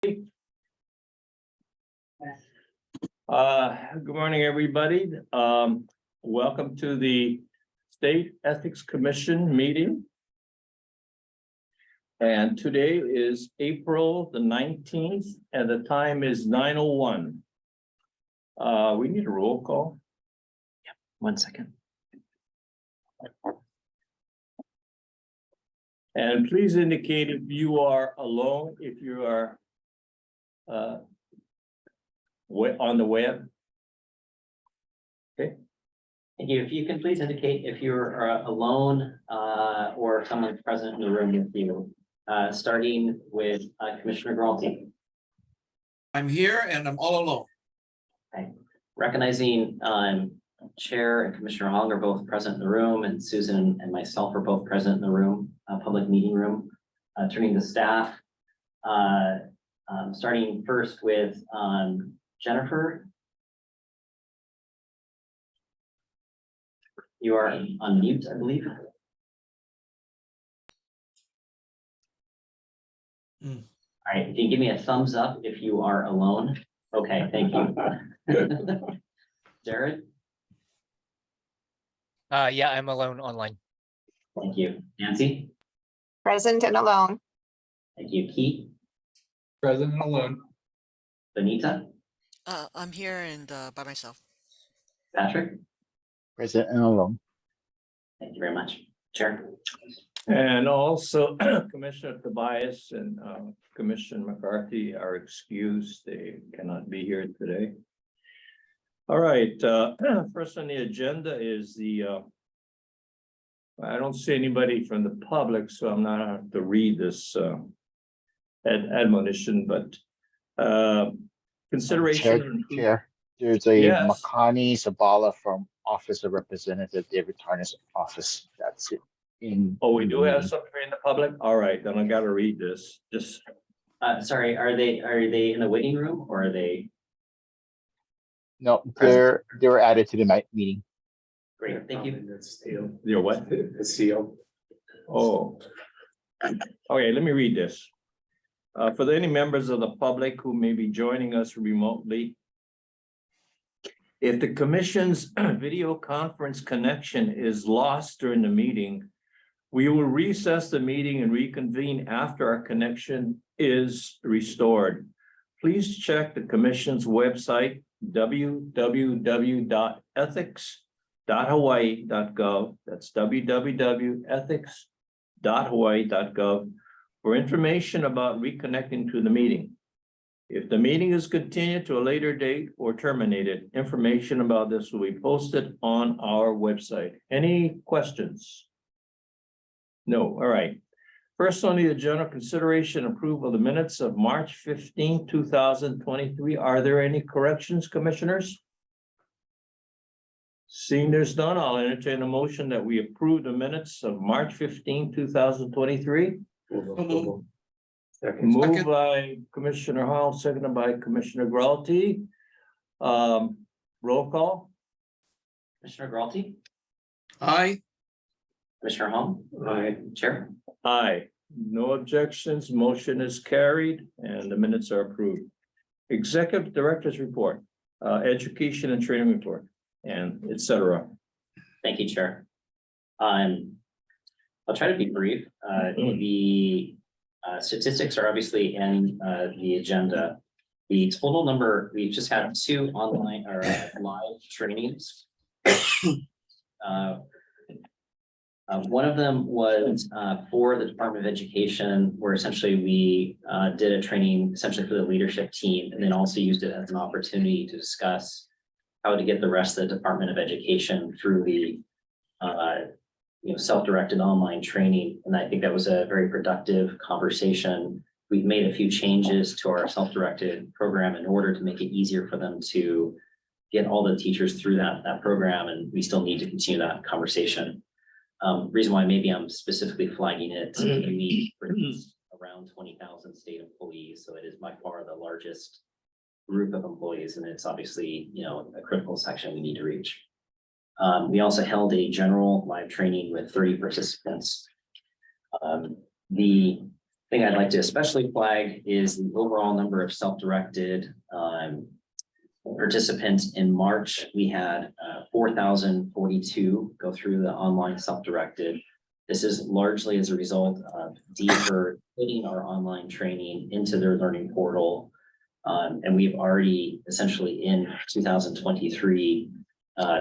Good morning, everybody. Welcome to the State Ethics Commission meeting. And today is April the 19th, and the time is 9:01. We need a roll call. Yeah, 1 second. And please indicate if you are alone, if you are on the web. Okay. Thank you. If you can please indicate if you're alone or someone's present in the room with you, starting with Commissioner Gralty. I'm here and I'm all alone. Okay. Recognizing Chair and Commissioner Hong are both present in the room, and Susan and myself are both present in the room, public meeting room. Turning to staff, starting first with Jennifer. You are on mute, I believe. All right, can you give me a thumbs up if you are alone? Okay, thank you. Jared? Yeah, I'm alone online. Thank you. Nancy? Present and alone. Thank you. Keith? Present and alone. Benita? I'm here and by myself. Patrick? Present and alone. Thank you very much. Chair? And also Commissioner Tobias and Commissioner McCarthy are excused. They cannot be here today. All right, first on the agenda is the I don't see anybody from the public, so I'm not going to read this admonition, but consideration. Chair, there's a Yes. Makani Sabala from Office of Representative David Tarnas' office. That's it. Oh, we do have something in the public. All right, then I got to read this. Just Sorry, are they in the waiting room or are they? No, they were added to the night meeting. Great, thank you. you're what? It's sealed. Oh, okay, let me read this. For any members of the public who may be joining us remotely, if the commission's video conference connection is lost during the meeting, we will recess the meeting and reconvene after our connection is restored. Please check the commission's website, www.ethics.hawaii.gov. That's www.ethics.hawaii.gov for information about reconnecting to the meeting. If the meeting is continued to a later date or terminated, information about this will be posted on our website. Any questions? No. All right. First on the agenda, consideration approval of the minutes of March 15, 2023. Are there any corrections, commissioners? Seeing there's none, I'll entertain a motion that we approve the minutes of March 15, 2023. Moved by Commissioner Hall, seconded by Commissioner Gralty. Roll call. Commissioner Gralty? Aye. Commissioner Hong? Aye. Chair? Aye. No objections. Motion is carried and the minutes are approved. Executive Director's report, education and training report, and etc. Thank you, Chair. I'll try to be brief. The statistics are obviously in the agenda. The total number, we've just had 2 online or live trainings. One of them was for the Department of Education, where essentially we did a training essentially for the leadership team, and then also used it as an opportunity to discuss how to get the rest of the Department of Education through the self-directed online training. And I think that was a very productive conversation. We've made a few changes to our self-directed program in order to make it easier for them to get all the teachers through that program, and we still need to continue that conversation. Reason why maybe I'm specifically flagging it, we around 20,000 state employees, so it is by far the largest group of employees, and it's obviously a critical section we need to reach. We also held a general live training with 30 participants. The thing I'd like to especially flag is the overall number of self-directed participants. In March. We had 4,042 go through the online self-directed. This is largely as a result of deeper putting our online training into their learning portal. And we've already essentially in 2023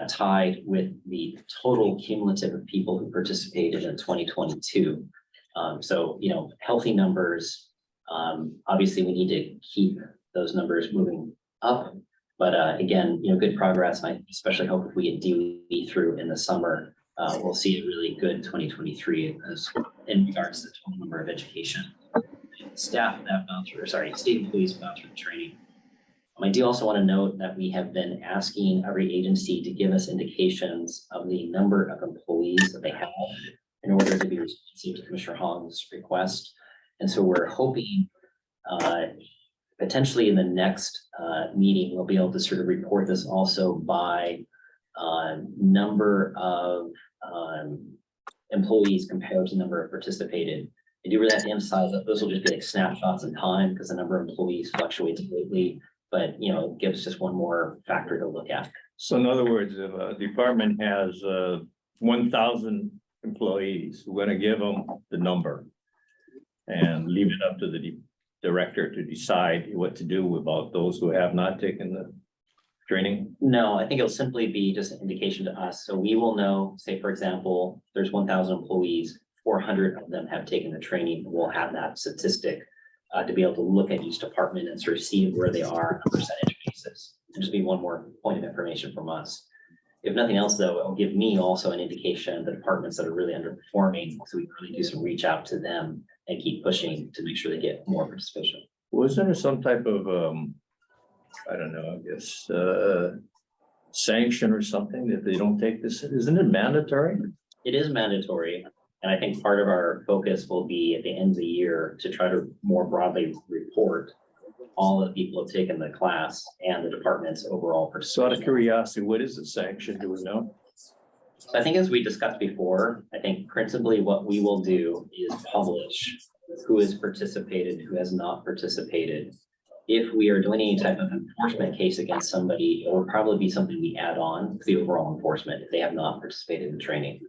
tied with the total cumulative of people who participated in 2022. So, you know, healthy numbers. Obviously, we need to keep those numbers moving up. But again, you know, good progress. And I especially hope if we get DOE through in the summer, we'll see a really good 2023 as in regards to the total number of education staff that have gone through, or sorry, state employees who have gone through the training. I do also want to note that we have been asking every agency to give us indications of the number of employees that they have in order to be responsive to Commissioner Hong's request. And so we're hoping potentially in the next meeting, we'll be able to sort of report this also by number of employees compared to the number of participated. I do really have to emphasize that those will just be like snapshots in time because the number of employees fluctuates greatly, but you know, it gives just one more factor to look at. So in other words, if a department has 1,000 employees, we're gonna give them the number and leave it up to the director to decide what to do about those who have not taken the training. No, I think it'll simply be just an indication to us. So we will know, say, for example, there's 1,000 employees, 400 of them have taken the training. We'll have that statistic to be able to look at each department and sort of see where they are on a percentage basis. It'll just be one more point of information from us. If nothing else, though, it'll give me also an indication of the departments that are really underperforming. So we can really do some reach out to them and keep pushing to make sure they get more participation. Wasn't there some type of, I don't know, I guess, sanction or something if they don't take this? Isn't it mandatory? It is mandatory. And I think part of our focus will be at the end of the year to try to more broadly report all the people who have taken the class and the department's overall So out participation. of curiosity, what is the sanction? Do we know? So I think as we discussed before, I think principally what we will do is publish who has participated, who has not participated. If we are doing any type of enforcement case against somebody, it will probably be something we add on to the overall enforcement if they have not participated in training.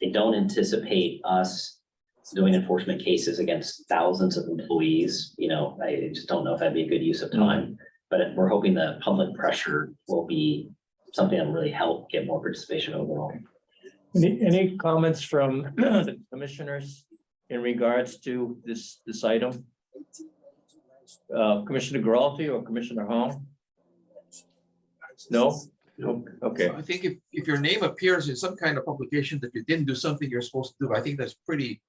They don't anticipate us doing enforcement cases against thousands of employees. You know, I just don't know if that'd be a good use of time, but we're hoping the public pressure will be something that will really help get more participation overall. Any comments from the commissioners in regards to this item? Commissioner Geralti or Commissioner Hong? No? No, okay. I think if your name appears in some kind of publication that you didn't do something you're supposed to do, I think that's pretty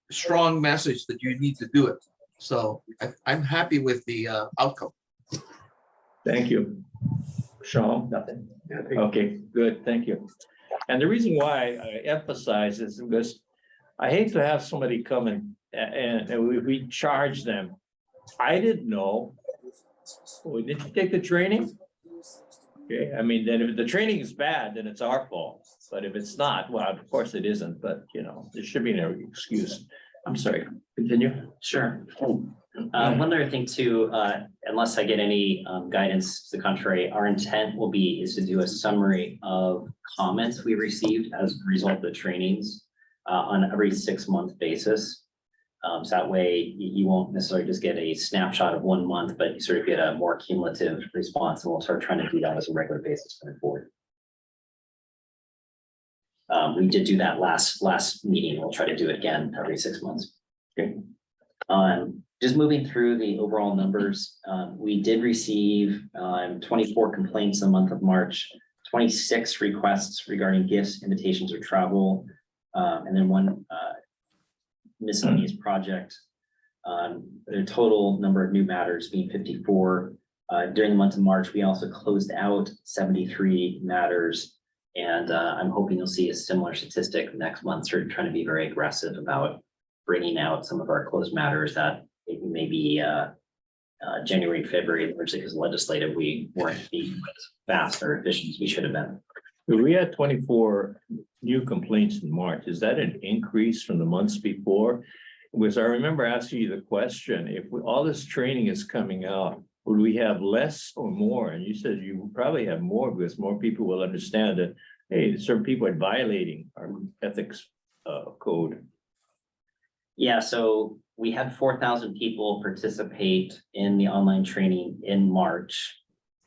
strong message that you need to do it. So I'm happy with the outcome. Thank you. Sean, nothing. Okay, good, thank you. And the reason why I emphasize is because I hate to have somebody come and we charge them. I didn't know. Oh, did you take the training? Okay, I mean, then if the training is bad, then it's our fault. But if it's not, well, of course it isn't, but you know, there should be no excuse. I'm sorry, continue. Sure. One other thing too, unless I get any guidance to the contrary, our intent is to do a summary of comments we received as a result of the trainings on every 6-month basis. So that way you won't necessarily just get a snapshot of 1 month, but you sort of get a more cumulative response, and we'll start trying to do that as a regular basis going forward. We did do that last meeting. We'll try to do it again every 6 months. Okay. Just moving through the overall numbers, we did receive 24 complaints in the month of March, 26 requests regarding gifts, invitations, or travel, and then 1 miscellaneous project. The total number of new matters being 54. During the month of March, we also closed out 73 matters, and I'm hoping you'll see a similar statistic next month. We're trying to be very aggressive about bringing out some of our closed matters that maybe January, February, largely because legislative, we weren't being as fast or efficient as we should have been. We had 24 new complaints in March. Is that an increase from the months before? was I remember asking you the question, if all this training is coming out, would we have less or more? And you said you probably have more because more people will understand that, hey, certain people are violating our ethics code. Yeah, so we had 4,000 people participate in the online training in March.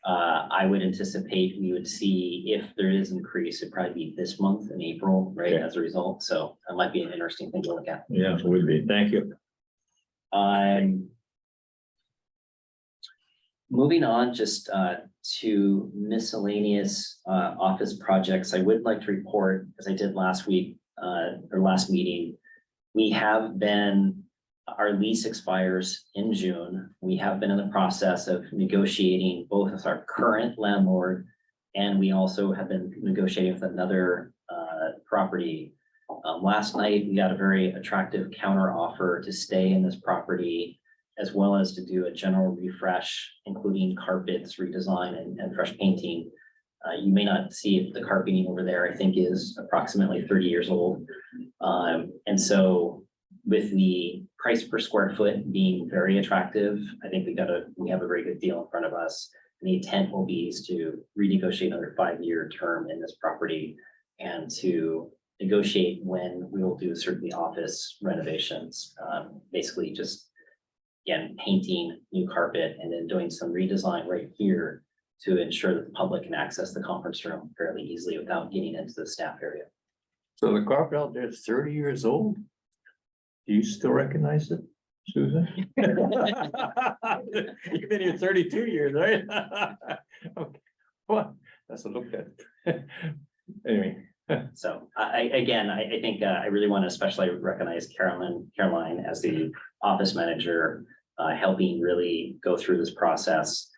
I would anticipate we would see if there is increase, it'd probably be this month in April, right, Okay. as a result. So that might be an interesting thing to look at. Yeah, it would be. Thank you. Moving on just to miscellaneous office projects, I would like to report, as I did last week or last meeting, we have been, our lease expires in June. We have been in the process of negotiating both with our current landlord, and we also have been negotiating with another property. Last night, we got a very attractive counter offer to stay in this property, as well as to do a general refresh, including carpets, redesign, and fresh painting. You may not see it, the carpeting over there, I think is approximately 30 years old. And so with the price per square foot being very attractive, I think we have a very good deal in front of us. And the intent will be is to renegotiate another 5-year term in this property and to negotiate when we will do certain office renovations. Basically just, again, painting, new carpet, and then doing some redesign right here to ensure that the public can access the conference room fairly easily without getting into the staff area. So the carpet out there is 30 years old. Do you still recognize it, Susan? You've been here 32 years, right? Okay. Well, that's a look at it. Anyway. So I think I really want to especially recognize Caroline as the office manager, helping really go through this process.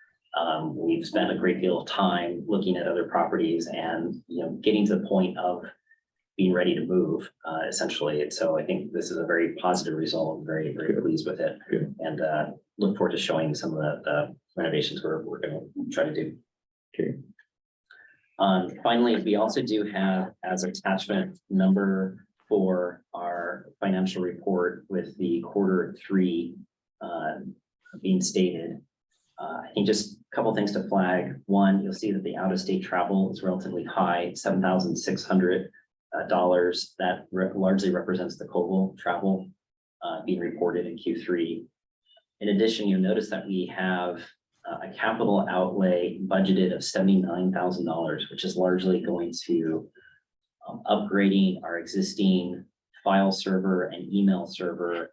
We've spent a great deal of time looking at other properties and, getting to the point of being ready to move, essentially. And so I think this is a very positive result. I'm very, very pleased with it. Good. And look forward to showing some of the renovations we're going to try to do. Okay. Finally, we also do have as attachment number 4 our financial report with the Q3 being stated. I think just a couple things to flag. One, you'll see that the out-of-state travel is relatively high, $7,600. That largely represents the COBOL travel being reported in Q3. In addition, you'll notice that we have a capital outlay budgeted of $79,000, which is largely going to upgrading our existing file server and email server.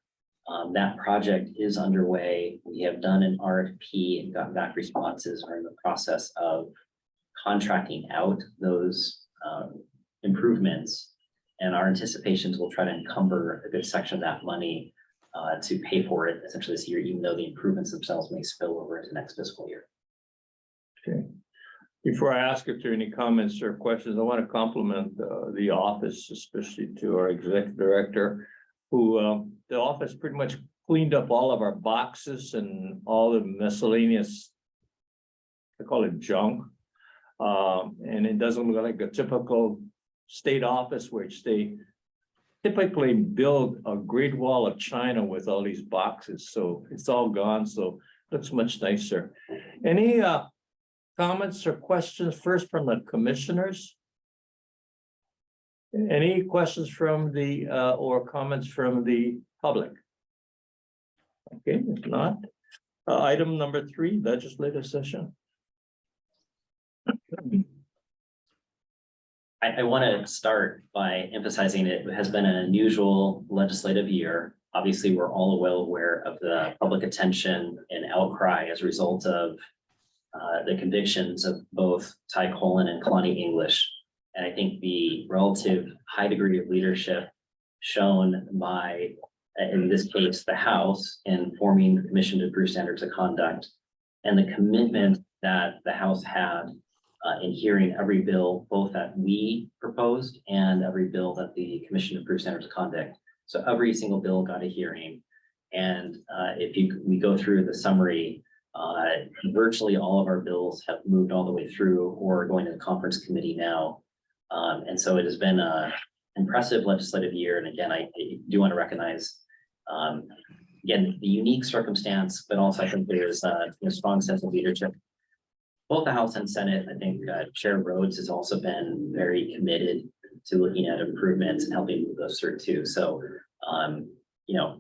That project is underway. We have done an RFP and gotten back responses. We're in the process of contracting out those improvements, and our anticipations will try to encumber a good section of that money to pay for it essentially this year, even though the improvements themselves may spill over into next fiscal year. Okay. Before I ask if there are any comments or questions, I want to compliment the office, especially to our executive director, who the office pretty much cleaned up all of our boxes and all the miscellaneous, I call it junk. And it doesn't look like a typical state office, which they typically build a great wall of China with all these boxes. So it's all gone. So it looks much nicer. Any comments or questions first from the commissioners? Any questions from the or comments from the public? Okay, if not, item number 3, legislative session. I want to start by emphasizing it has been an unusual legislative year. Obviously, we're all well aware of the public attention and outcry as a result of the convictions of both Ty Colin and Kalani English. And I think the relative high degree of leadership shown by, in this case, the House in forming the Commission to Improve Standards of Conduct, and the commitment that the House had in hearing every bill, both that we proposed and every bill that the Commission to Improve Standards of Conduct. So every single bill got a hearing. And we go through the summary, virtually all of our bills have moved all the way through or are going to the conference committee now. And so it has been an impressive legislative year. And again, I do want to recognize Again, the unique circumstance, but also I think there's a strong sense of leadership. Both the House and Senate, I think Chair Rhodes has also been very committed to looking at improvements and helping move those through too. So, you know,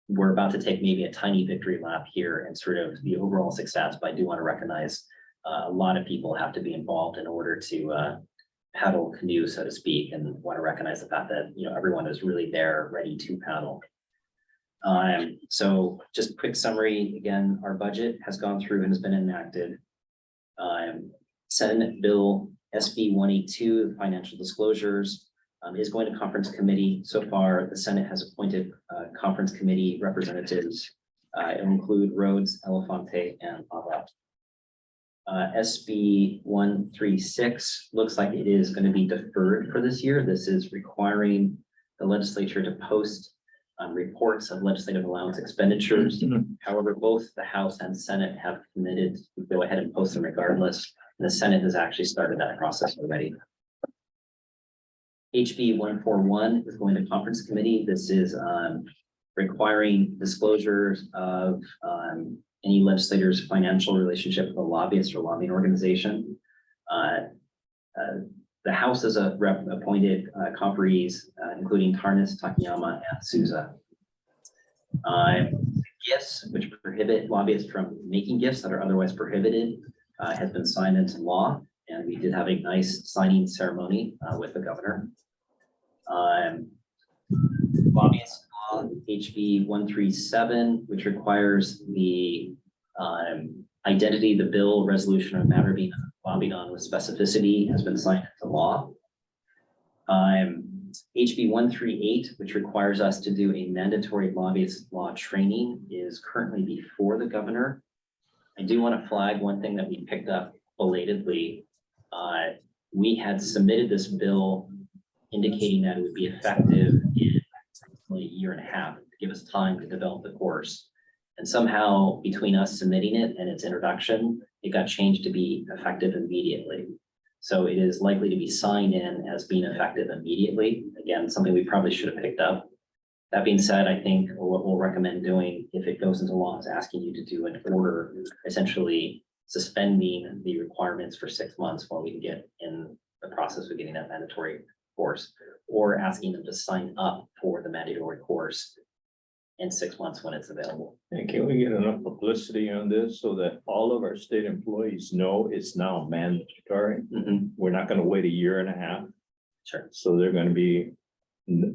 we're about to take maybe a tiny victory lap here and sort of the overall success, but I do want to recognize a lot of people have to be involved in order to paddle canoe, so to speak, and want to recognize the fact that, you know, everyone is really there ready to paddle. So just a quick summary, again, our budget has gone through and has been enacted. Senate Bill SB 182, financial disclosures, is going to conference committee. So far, the Senate has appointed conference committee representatives. It will include Rhodes, Elefante, and Ava. SB 136 looks like it is going to be deferred for this year. This is requiring the legislature to post reports of legislative allowance expenditures. However, both the House and Senate have committed to go ahead and post them regardless. And the Senate has actually started that process already. HB 141 is going to conference committee. This is requiring disclosures of any legislator's financial relationship with a lobbyist or lobbying organization. The House has appointed conferees, including Tarnas, Takayama, and Souza. Gifts, which prohibit lobbyists from making gifts that are otherwise prohibited, has been signed into law, and we did have a nice signing ceremony with the governor. Lobbyist law, HB 137, which requires the identity, the bill, resolution, or matter being lobbied on with specificity, has been signed into law. HB 138, which requires us to do a mandatory lobbyist law training, is currently before the governor. I do want to flag one thing that we picked up belatedly. We had submitted this bill indicating that it would be effective in a year and a half to give us time to develop the course. And somehow between us submitting it and its introduction, it got changed to be effective immediately. So it is likely to be signed in as being effective immediately. Again, something we probably should have picked up. That being said, I think what we'll recommend doing if it goes into law is asking you to do an order, essentially suspending the requirements for 6 months while we can get in the process of getting that mandatory course, or asking them to sign up for the mandatory course in 6 months when it's available. And can we get enough publicity on this so that all of our state employees know it's now mandatory? We're not going to wait a year and a half. Sure. So they're going to be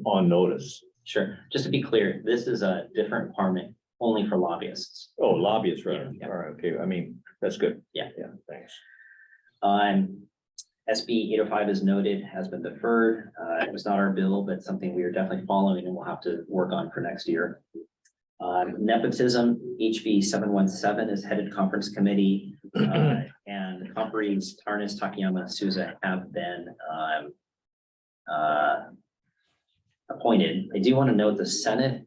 on notice. Sure. Just to be clear, this is a different requirement only for lobbyists. Oh, lobbyists, right? Yeah. All right, okay. I mean, that's good. Yeah. Yeah, thanks. SB 805 is noted, has been deferred. It was not our bill, but something we are definitely following and we'll have to work on for next year. Nepotism, HB 717 is headed conference committee, and conferees Tarnas, Takayama, and Souza have been appointed. I do want to note the Senate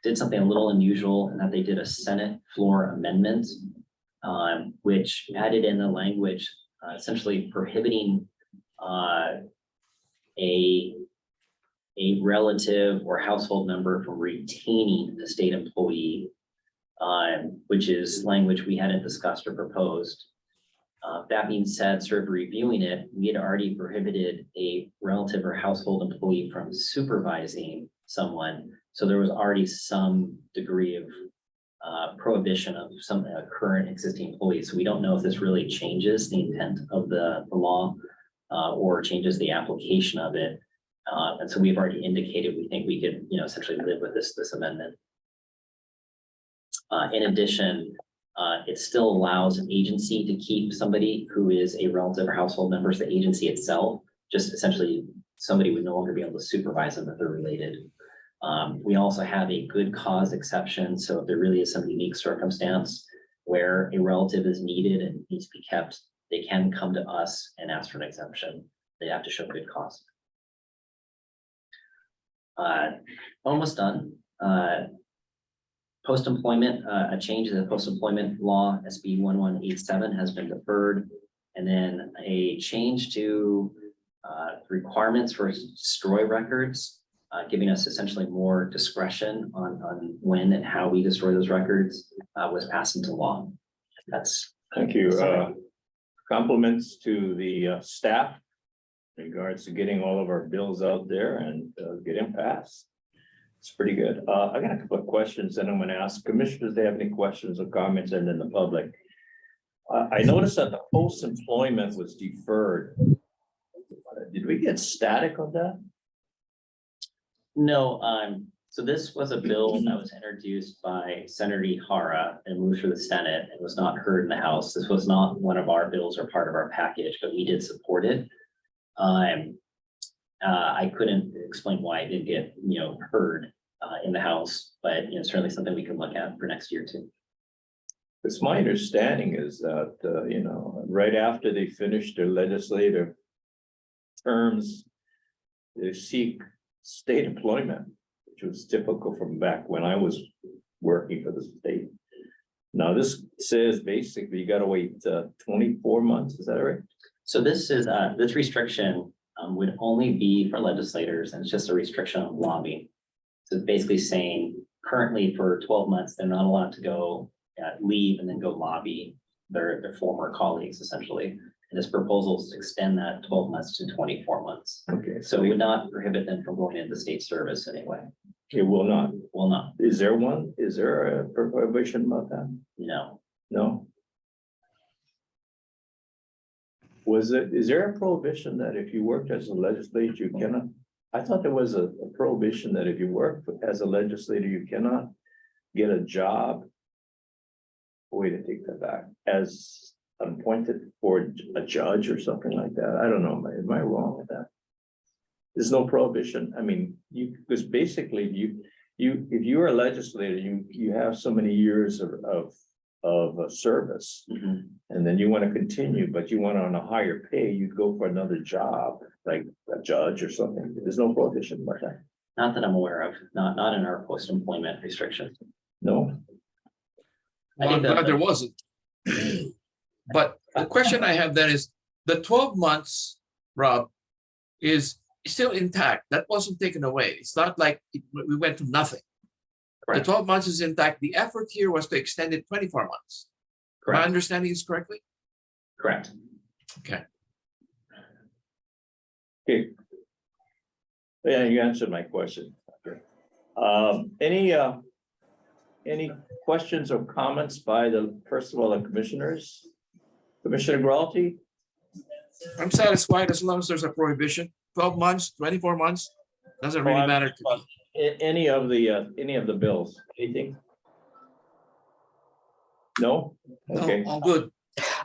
did something a little unusual in that they did a Senate floor amendment, which added in the language essentially prohibiting a relative or household member from retaining a state employee, which is language we hadn't discussed or proposed. That being said, sort of reviewing it, we had already prohibited a relative or household employee from supervising someone. So there was already some degree of prohibition of some current existing employees. So we don't know if this really changes the intent of the law or changes the application of it. And so we've already indicated we think we could, essentially live with this amendment. In addition, it still allows an agency to keep somebody who is a relative or household member. So the agency itself, just essentially somebody would no longer be able to supervise them if they're related. We also have a good cause exception. So if there really is some unique circumstance where a relative is needed and needs to be kept, they can come to us and ask for an exemption. They have to show good cause. Almost done. Post-employment, a change in the post-employment law, SB 1187 has been deferred. And then a change to requirements for destroy records giving us essentially more discretion on when and how we destroy those records, was passed into law. That's Thank you. Compliments to the staff in regards to getting all of our bills out there and getting passed. It's pretty good. I got a couple of questions that I'm going to ask commissioners. If they have any questions or comments, and then the public. I noticed that the post-employment was deferred. Did we get static on that? No, so this was a bill that was introduced by Senator Ihara and moved through the Senate and was not heard in the House. This was not one of our bills or part of our package, but we did support it. I couldn't explain why it didn't get, heard in the House, but certainly something we can look at for next year too. It's my understanding is that, right after they finish their legislative terms, they seek state employment, which was typical from back when I was working for the state. Now, this says basically you gotta wait 24 months, is that right? So this is, this restriction would only be for legislators, and it's just a restriction on lobbying. So it's basically saying currently for 12 months, they're not allowed to go leave and then go lobby their former colleagues essentially. And this proposal is to extend that 12 months to 24 months. Okay, So it would not prohibit them from going into state service anyway. it will not. Will not, Is there one? Is there a prohibition about that? no. No? Is there a prohibition that if you worked as a legislator, you cannot? I thought there was a prohibition that if you work as a legislator, you cannot get a job. Way to take that back, as appointed for a judge or something like that. I don't know, am I wrong with that? There's no prohibition. I mean, because basically if you're a legislator, you have so many years of service. Mhm. And then you want to continue, but you want on a higher pay, you'd go for another job, like a judge or something. There's no prohibition about that. Not that I'm aware of, not in our post-employment restrictions. No. I Well, I'm think that- glad there wasn't. But the question I have then is, the 12 months, Rob, is still intact. That wasn't taken away. It's not like we went to nothing. The Correct. 12 months is intact. The effort here was to extend it 24 months. My Correct. understanding is correctly? Correct. Okay. Okay. Yeah, you answered my question. Any questions or comments by first of all, the commissioners? Commissioner Gralty? I'm satisfied as long as there's a prohibition. 12 months, 24 months, doesn't really I'm- matter to me. Any of the bills, anything? No? Okay, No, all good.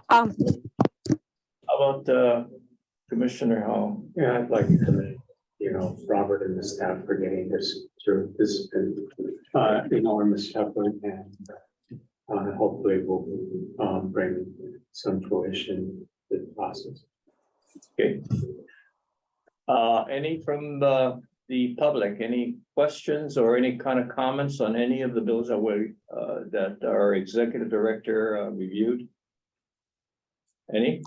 how about Commissioner Hall? Yeah, I'd like to commend, Robert and the staff for getting this through. This has been enormous effort, and hopefully will bring some fruition to the process. Okay. Any from the public, any questions or any kind of comments on any of the bills that our executive director reviewed? Any?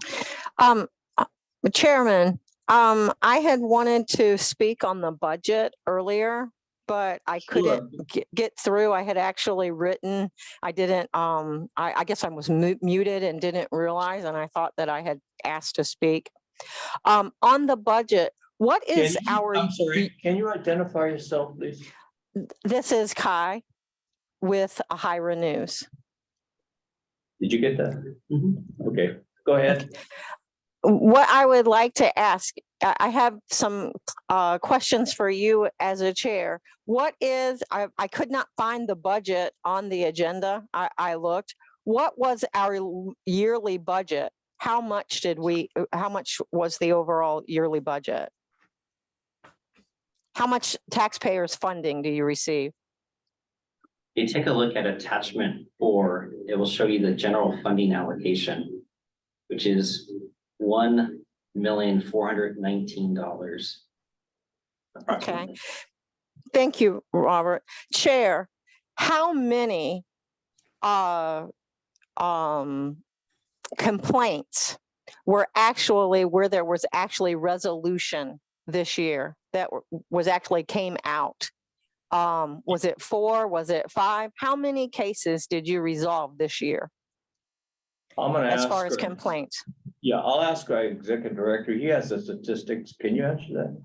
Chairman, I had wanted to speak on the budget earlier, but I couldn't get through. I had actually written, I didn't, I guess I was muted and didn't realize, and I thought that I had asked to speak. On the budget, what is I'm sorry, can you identify yourself, please? this is Kai with Hira News. Did you get that? Okay, go ahead. What I would like to ask, I have some questions for you as a chair. What is, I could not find the budget on the agenda. I looked. What was our yearly budget? How much was the overall yearly budget? How much taxpayers funding do you receive? If you take a look at attachment 4, it will show you the general funding allocation, which is $1,419,000. Okay. Thank you, Robert. Chair, how many complaints were actually where there was actually resolution this year that was actually came out? Was it 4? Was it 5? How many cases did you resolve this year I'm gonna as ask far as her- complaints? Yeah, I'll ask our executive director. He has the statistics. Can you answer that?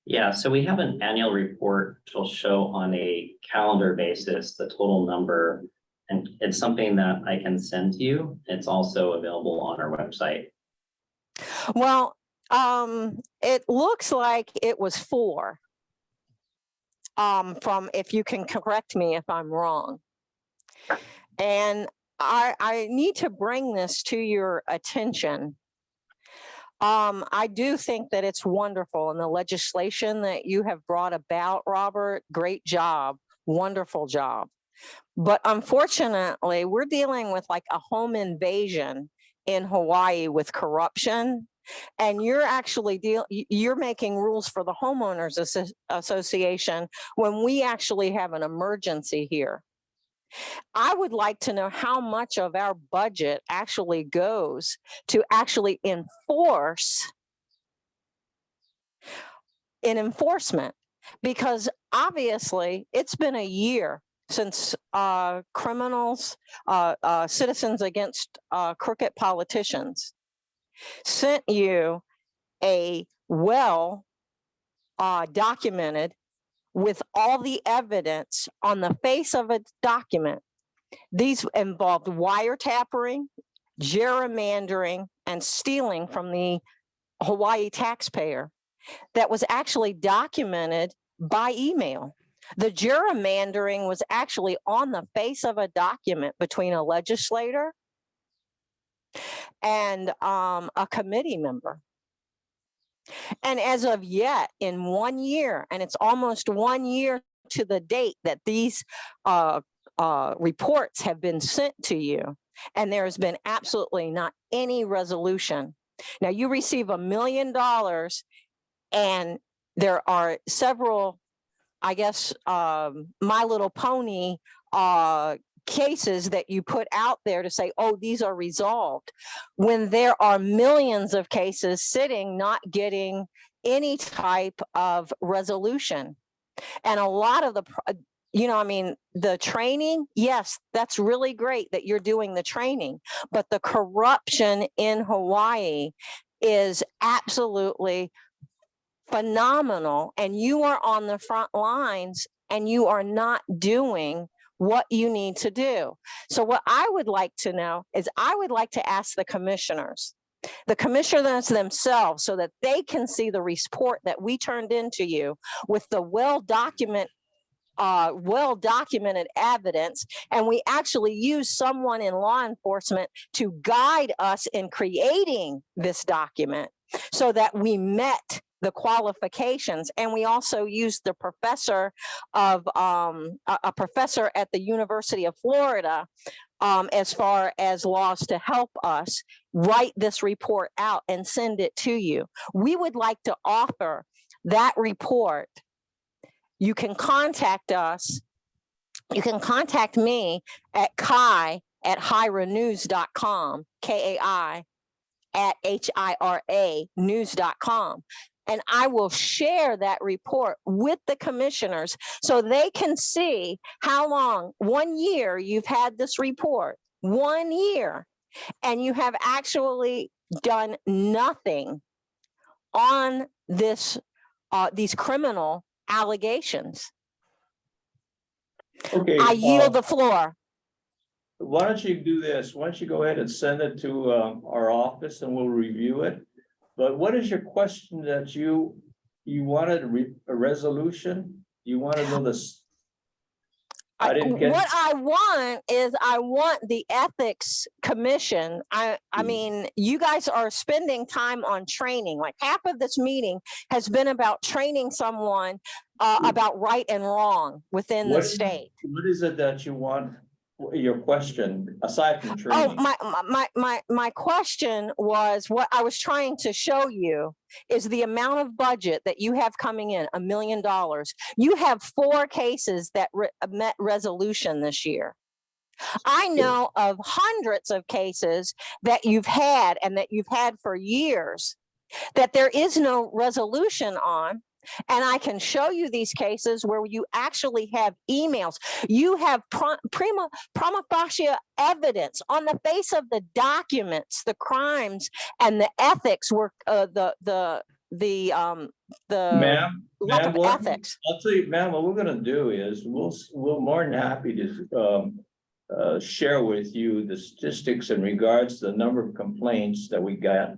Yeah, so we have an annual report which will show on a calendar basis the total number. And it's something that I can send to you. It's also available on our website. Well, it looks like it was 4. From, if you can correct me if I'm wrong. And I need to bring this to your attention. I do think that it's wonderful, and the legislation that you have brought about, Robert, great job, wonderful job. But unfortunately, we're dealing with like a home invasion in Hawaii with corruption. And you're actually you're making rules for the homeowners association when we actually have an emergency here. I would like to know how much of our budget actually goes to actually enforce in enforcement, because obviously it's been a year since criminals, citizens against crooked politicians sent you a documented with all the evidence on the face of a document. These involved wiretapping, gerrymandering, and stealing from the Hawaii taxpayer that was actually documented by email. The gerrymandering was actually on the face of a document between a legislator and a committee member. And as of yet, in 1 year, and it's almost 1 year to the date that these reports have been sent to you, and there has been absolutely not any resolution. Now you receive $1 million, and there are several, I guess, My Little Pony cases that you put out there to say, oh, these are resolved, when there are millions of cases sitting not getting any type of resolution. And a lot of the, I mean, the training, yes, that's really great that you're doing the training, but the corruption in Hawaii is absolutely phenomenal, and you are on the front lines and you are not doing what you need to do. So what I would like to know is, I would like to ask the commissioners themselves, so that they can see the report that we turned into you with the well-documented evidence, and we actually use someone in law enforcement to guide us in creating this document so that we met the qualifications. And we also used the professor of a professor at the University of Florida as far as laws to help us write this report out and send it to you. We would like to offer that report. You can contact us. You can contact me at kai@hiranews.com, KAI@HIRA news.com. And I will share that report with the commissioners so they can see how long, 1 year you've had this report, 1 year, and you have actually done nothing on this, these criminal allegations. Okay. I yield the floor. Why don't you do this? Why don't you go ahead and send it to our office and we'll review it. But what is your question that you wanted a resolution? You want to know this? I didn't get. What I want is, I want the ethics commission. I mean, you guys are spending time on training. Like half of this meeting has been about training someone about right and wrong within the state. What is it that you want? Your question, aside from training? Oh, my question was, what I was trying to show you is the amount of budget that you have coming in, $1 million. You have 4 cases that met resolution this year. I know of hundreds of cases that you've had, and that you've had for years, that there is no resolution on. And I can show you these cases where you actually have emails. You have prima facie evidence on the face of the documents, the crimes and the ethics were the Ma'am, lack ma'am, of what- ethics. I'll tell you, ma'am, what we're gonna do is we're more than happy to share with you the statistics in regards to the number of complaints that we got.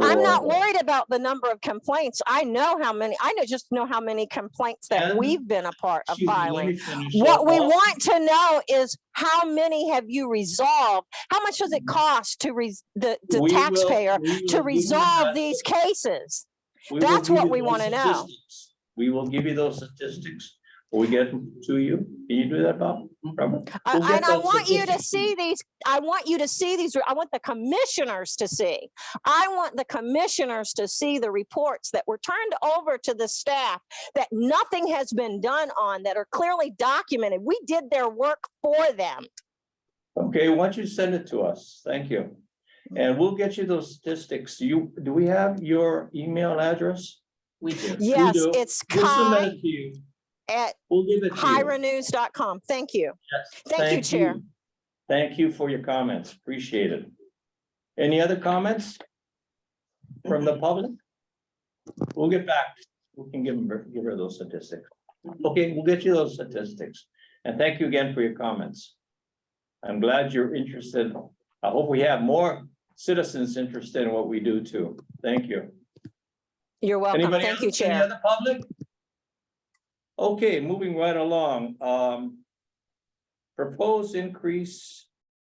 I'm not for- worried about the number of complaints. I know how many, just know how many complaints that And- we've been a part of Excuse me, let filing. me finish What up. we Also- want to know is how many have you resolved? How much does it cost to the We will- taxpayer we will to give you resolve that- these cases? we will That's give what you we those wanna know. statistics. We will give you those statistics. Will we get them to you? Can you do that, Bob? Robert? We'll get And I those want you to statistics see you. these, I want you to see these, I want the commissioners to see. I want the commissioners to see the reports that were turned over to the staff that nothing has been done on, that are clearly documented. We did their work for them. Okay, why don't you send it to us? Thank you. And we'll get you those statistics. Do we have your email address? We do. Yes, do. it's We'll submit Kai it to you. at We'll give it to you. hirenews.com. Thank you. Yes. Thank you, Chair. Thank you for your comments. Appreciate it. Any other comments from the public? We'll get back. We can give her those statistics. Okay, we'll get you those statistics. And thank you again for your comments. I'm glad you're interested. I hope we have more citizens interested in what we do too. Thank you. You're welcome. Anybody Thank you, else? Any Chair. other public? Okay, moving right along. Proposed increase.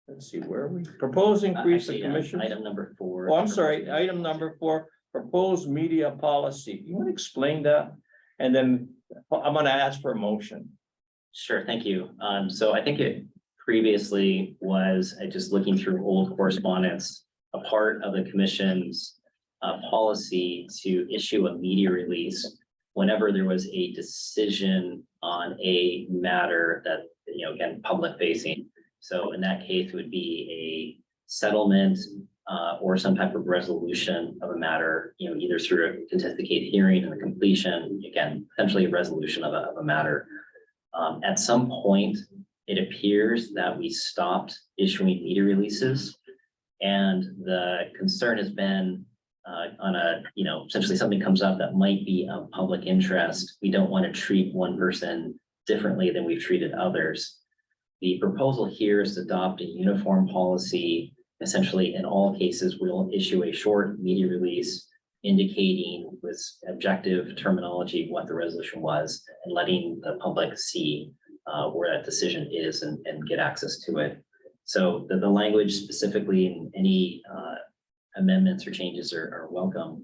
Let's see, where are we? Proposed increase of Actually, commission. Item number 4. Oh, I'm sorry, item number 4, proposed media policy. You want to explain that? And then I'm gonna ask for a motion. Sure, thank you. So I think it previously was, just looking through old correspondence, a part of the commission's policy to issue a media release whenever there was a decision on a matter that, again, public facing. So in that case, it would be a settlement or some type of resolution of a matter, either through a contested case hearing and the completion, again, potentially a resolution of a matter. At some point, it appears that we stopped issuing media releases. And the concern has been on essentially something comes up that might be of public interest. We don't want to treat one person differently than we've treated others. The proposal here is to adopt a uniform policy. Essentially, in all cases, we'll issue a short media release indicating with objective terminology what the resolution was and letting the public see where that decision is and get access to it. So the language specifically in any amendments or changes are welcome.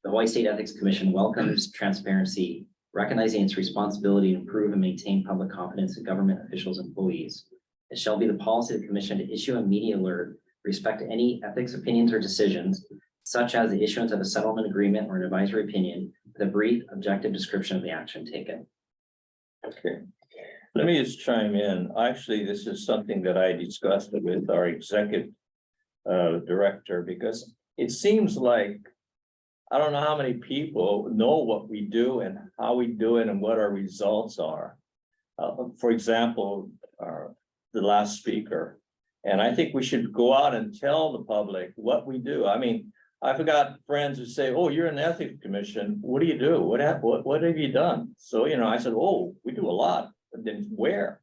The Hawaii State Ethics Commission welcomes transparency, recognizing its responsibility to improve and maintain public confidence in government officials and employees. It shall be the policy of the commission to issue a media alert with respect to any ethics opinions or decisions, such as the issuance of a settlement agreement or an advisory opinion, with a brief, objective description of the action taken. Okay, let me just chime in. Actually, this is something that I discussed with our executive director, because it seems like I don't know how many people know what we do and how we do it and what our results are. For example, the last speaker, and I think we should go out and tell the public what we do. I mean, I've got friends who say, "Oh, you're in the ethics commission. What do you do? What have you done?" So, I said, "Oh, we do a lot." But then where?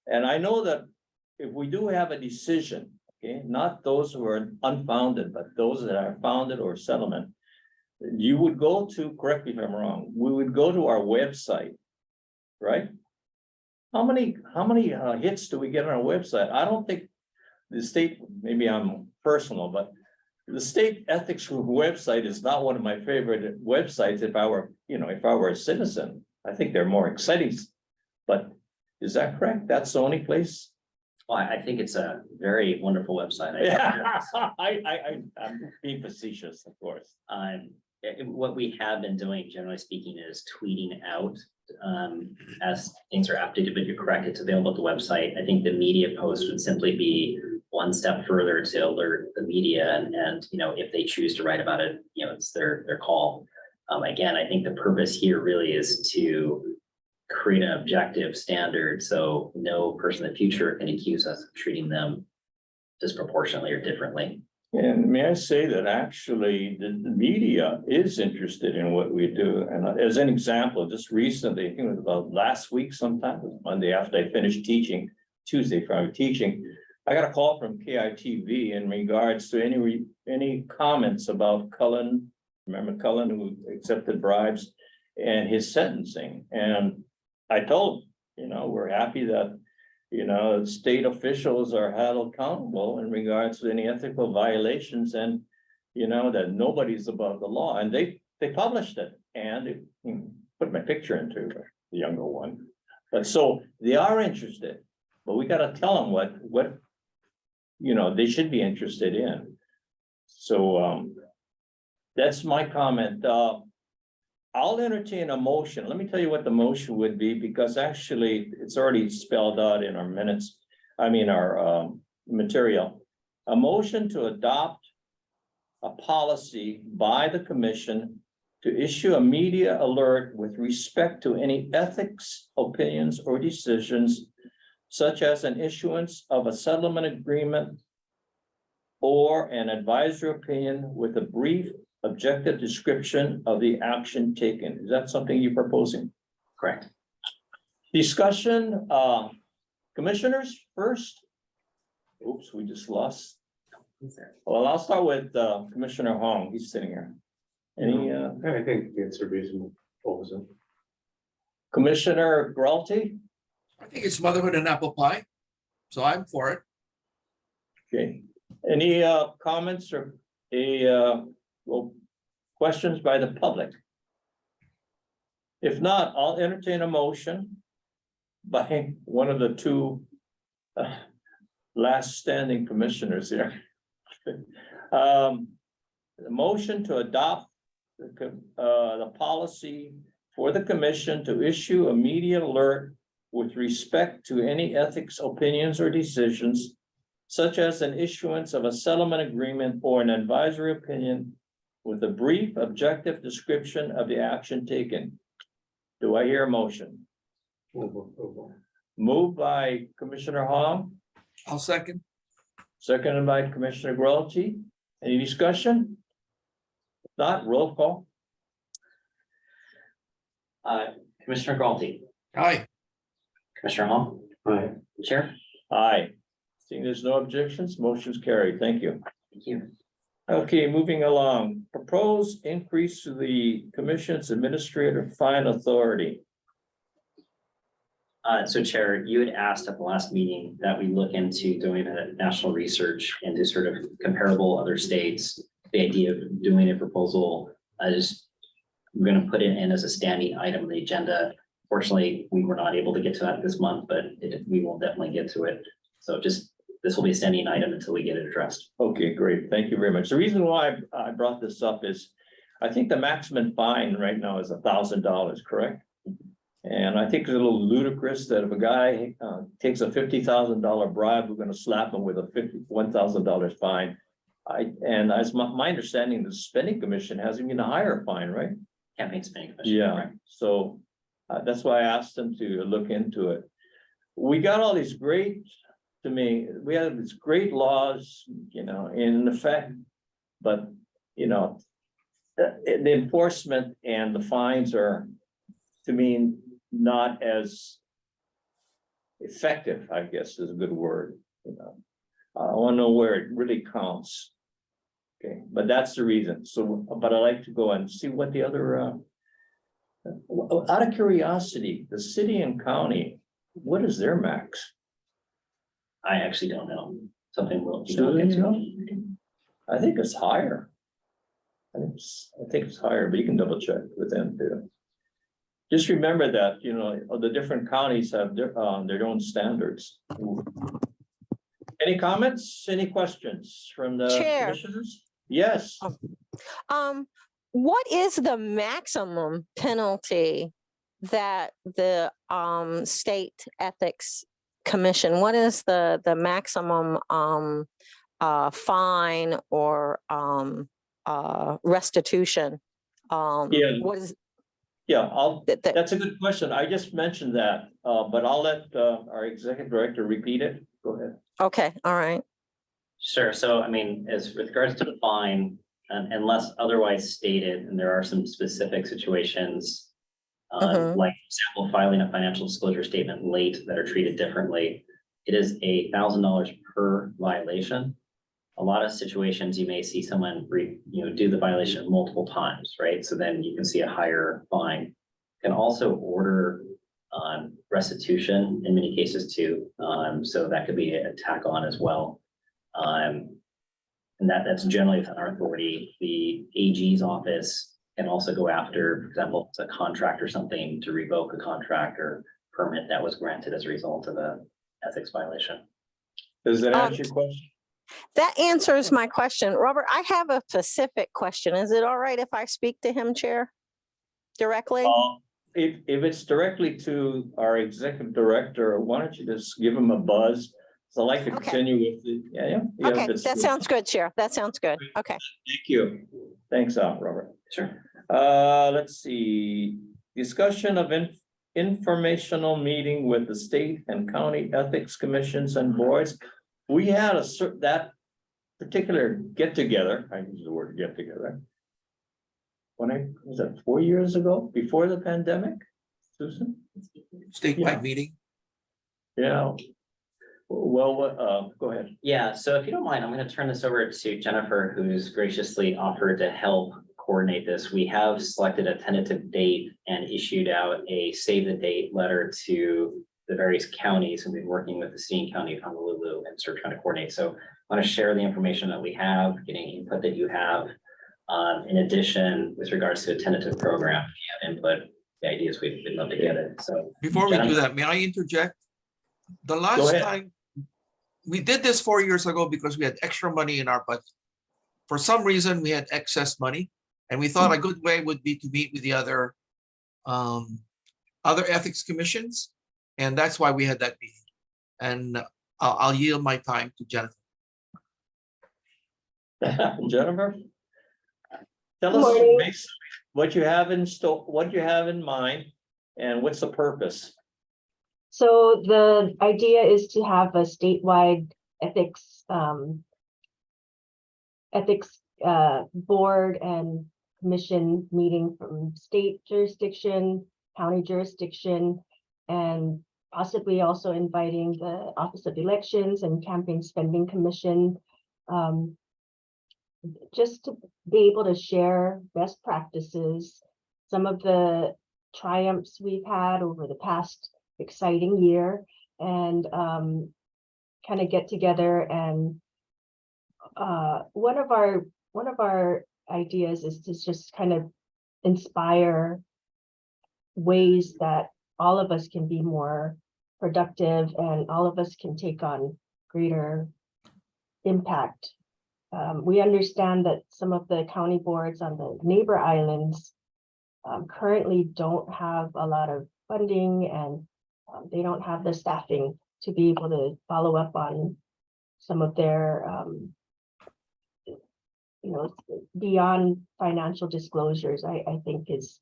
And I know that if we do have a decision, okay, not those who are unfounded, but those that are founded or settlement, you would go to, correct me if I'm wrong, we would go to our website, right? How many hits do we get on our website? I don't think the state, maybe I'm personal, but the state ethics website is not one of my favorite websites. If I were a citizen, I think they're more exciting. But is that correct? That's the only place? Well, I think it's a very wonderful website. Yeah, I'm being facetious, of course. What we have been doing, generally speaking, is tweeting out as things are updated, but you're correct, it's available at the website. I think the media post would simply be one step further to alert the media and, you know, if they choose to write about it, you know, it's their call. Again, I think the purpose here really is to create an objective standard, so no person in the future can accuse us of treating them disproportionately or differently. And may I say that actually the media is interested in what we do. And as an example, just recently, I think it was about last week sometime, Monday after I finished teaching, Tuesday from teaching, I got a call from KITV in regards to any comments about Cullen. Remember Cullen, who accepted bribes, and his sentencing. And I told, we're happy that, state officials are held accountable in regards to any ethical violations and, that nobody's above the law. And they published it and it put my picture into the younger one. But so they are interested, but we got to tell them what, they should be interested in. So, that's my comment. I'll entertain a motion. Let me tell you what the motion would be, because actually it's already spelled out in our minutes. Our material. A motion to adopt a policy by the commission to issue a media alert with respect to any ethics, opinions, or decisions, such as an issuance of a settlement agreement or an advisory opinion with a brief objective description of the action taken. Is that something you're proposing? Correct. Discussion, commissioners first. Oops, we just lost. Well, I'll start with Commissioner Hong. He's sitting here. Any I think it's a reasonable proposal. Commissioner Gralty? I think it's motherhood and apple pie. So I'm for it. Okay. Any comments or questions by the public? If not, I'll entertain a motion by one of the two last standing commissioners here. The motion to adopt the policy for the commission to issue a media alert with respect to any ethics, opinions, or decisions, such as an issuance of a settlement agreement or an advisory opinion with a brief objective description of the action taken. Do I hear a motion? Moved by Commissioner Hong, I'll second. seconded by Commissioner Gralty. Any discussion? If not, roll call. Commissioner Gralty, Aye. Commissioner Hong, Aye. Chair. Aye. Seeing there's no objections, motion's carried. Thank you. Thank you. Okay, moving along. Proposed increase to the commission's administrative fine authority. So Chair, you had asked at the last meeting that we look into doing a national research into sort of comparable other states. The idea of doing a proposal, I'm going to put it in as a standing item on the agenda. Fortunately, we were not able to get to that this month, but we will definitely get to it. So this will be a standing item until we get it addressed. Okay, great. Thank you very much. The reason why I brought this up is I think the maximum fine right now is $1,000, correct? And I think it's a little ludicrous that if a guy takes a $50,000 bribe, we're going to slap him with a $1,000 fine. And as my understanding, the spending commission has even a higher fine, right? Campaign spending commission. Yeah, correct. so that's why I asked them to look into it. We got all these great, to me, we have these great laws, in effect, but, the enforcement and the fines are, to me, not as effective, I guess is a good word, I want to know where it really counts. Okay, but that's the reason. So, but I like to go and see what the other, out of curiosity, the city and county, what is their max? I actually don't know. Something we'll. I think it's higher. I think it's higher, but you can double check with them too. Just remember that, the different counties have their own standards. Any comments, any questions from the Chair. commissioners? Yes, What is the maximum penalty that the state ethics commission, what is the maximum fine or restitution? Yeah. What is Yeah, that? that's a good question. I just mentioned that, but I'll let our executive director repeat it. Go ahead. Okay, all right. Sure. So, I mean, as with regards to the fine, unless otherwise stated, and there are some specific situations, like, for example, filing a financial disclosure statement late that are treated differently, it is $1,000 per violation. A lot of situations, you may see someone do the violation multiple times, right? So then you can see a higher fine. You can also order restitution in many cases too. So that could be a tack on as well. And that's generally within our authority. The AG's office can also go after, for example, if it's a contract or something, to revoke a contract or permit that was granted as a result of a ethics violation. Does that answer your question? That answers my question. Robert, I have a specific question. Is it all right if I speak to him, Chair? Directly? If it's directly to our executive director, why don't you just give him a buzz? So I'd like to Okay. continue with the, yeah. Okay, that's that good. sounds good, Chair. That sounds good. Okay. Thank you. Thanks, Robert. Sure. Let's see, discussion of informational meeting with the state and county ethics commissions and boards. We had that particular get together, I use the word get together. Was that 4 years ago, before the pandemic, Susan? Statewide meeting. Yeah. Well, go ahead. Yeah, so if you don't mind, I'm going to turn this over to Jennifer, who's graciously offered to help coordinate this. We have selected a tentative date and issued out a save the date letter to the various counties, and we've been working with the city and county of Honolulu and sort of trying to coordinate. So I want to share the information that we have, getting input that you have. In addition, with regards to a tentative program, if you have input, the ideas we'd love to get it. So Before we do Jennifer? that, may I interject? The Go last ahead. time we did this 4 years ago because we had extra money in our budget. For some reason, we had excess money, and we thought a good way would be to meet with the other ethics commissions, and that's why we had that meeting. And I'll yield my time to Jennifer. Jennifer? Tell Good us morning. basically what you have in store, what you have in mind, and what's the purpose? So the idea is to have a statewide ethics board and commission meeting from state jurisdiction, county jurisdiction, and possibly also inviting the Office of Elections and Campaign Spending Commission, just to be able to share best practices, some of the triumphs we've had over the past exciting year, and kind of get together. And one of our ideas is to just kind of inspire ways that all of us can be more productive and all of us can take on greater impact. We understand that some of the county boards on the neighbor islands currently don't have a lot of funding, and they don't have the staffing to be able to follow up on some of their, beyond financial disclosures. I think it's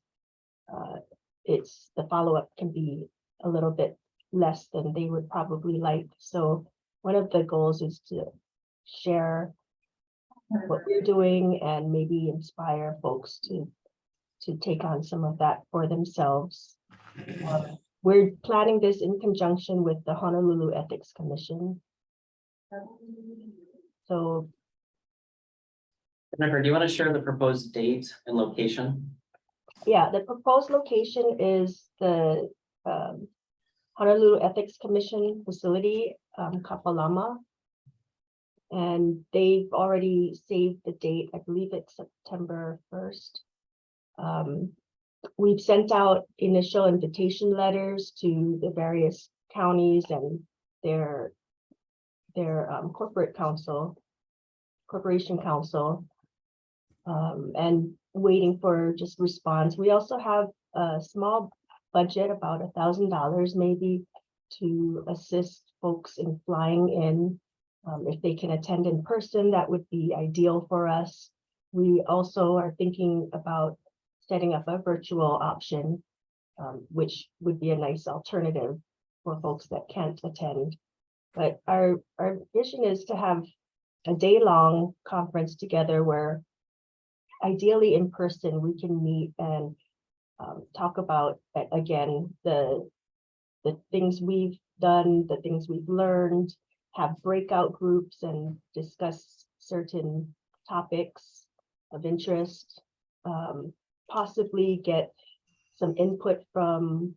the follow-up can be a little bit less than they would probably like. So one of the goals is to share what we're doing and maybe inspire folks to take on some of that for themselves. We're planning this in conjunction with the Honolulu Ethics Commission. So, Jennifer, do you want to share the proposed date and location? yeah, the proposed location is the Honolulu Ethics Commission facility, Kapalama. And they've already saved the date. I believe it's September 1st. We've sent out initial invitation letters to the various counties and their corporation council, and waiting for just response. We also have a small budget, about $1,000 maybe, to assist folks in flying in. If they can attend in person, that would be ideal for us. We also are thinking about setting up a virtual option, which would be a nice alternative for folks that can't attend. But our vision is to have a day-long conference together where ideally in person we can meet and talk about, again, the things we've done, the things we've learned, have breakout groups and discuss certain topics of interest, possibly get some input from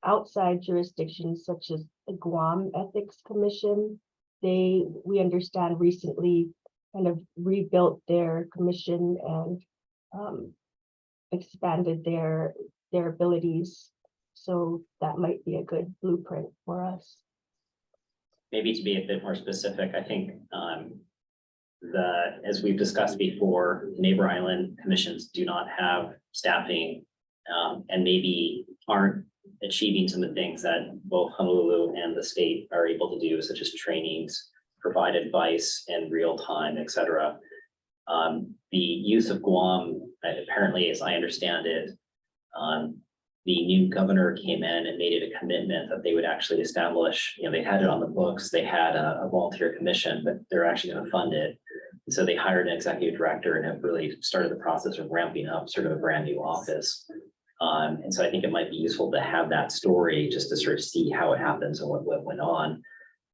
outside jurisdictions such as the Guam Ethics Commission. We understand recently kind of rebuilt their commission and expanded their abilities. So that might be a good blueprint for us. Maybe to be a bit more specific, I think as we've discussed before, the neighbor island commissions do not have staffing and maybe aren't achieving some of the things that both Honolulu and the state are able to do, such as trainings, provide advice in real time, et cetera. The use of Guam, apparently, as I understand it, the new governor came in and made it a commitment that they would actually establish, they had it on the books, they had a volunteer commission, but they're actually going to fund it. And so they hired an executive director and have really started the process of ramping up sort of a brand new office. And so I think it might be useful to have that story just to sort of see how it happens and what went on.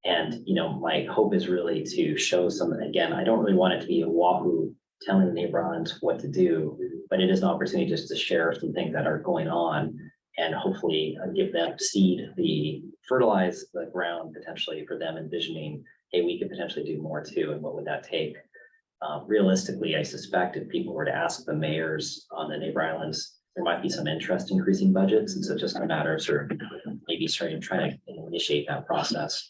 And, my hope is really to show something. Again, I don't really want it to be a Wahoo telling the neighbor islands what to do, but it is an opportunity just to share some things that are going on and hopefully give them fertilize the ground potentially for them envisioning, hey, we could potentially do more too, and what would that take? Realistically, I suspect if people were to ask the mayors on the neighbor islands, there might be some interest in increasing budgets. And so it's just a matter of sort of maybe trying to initiate that process.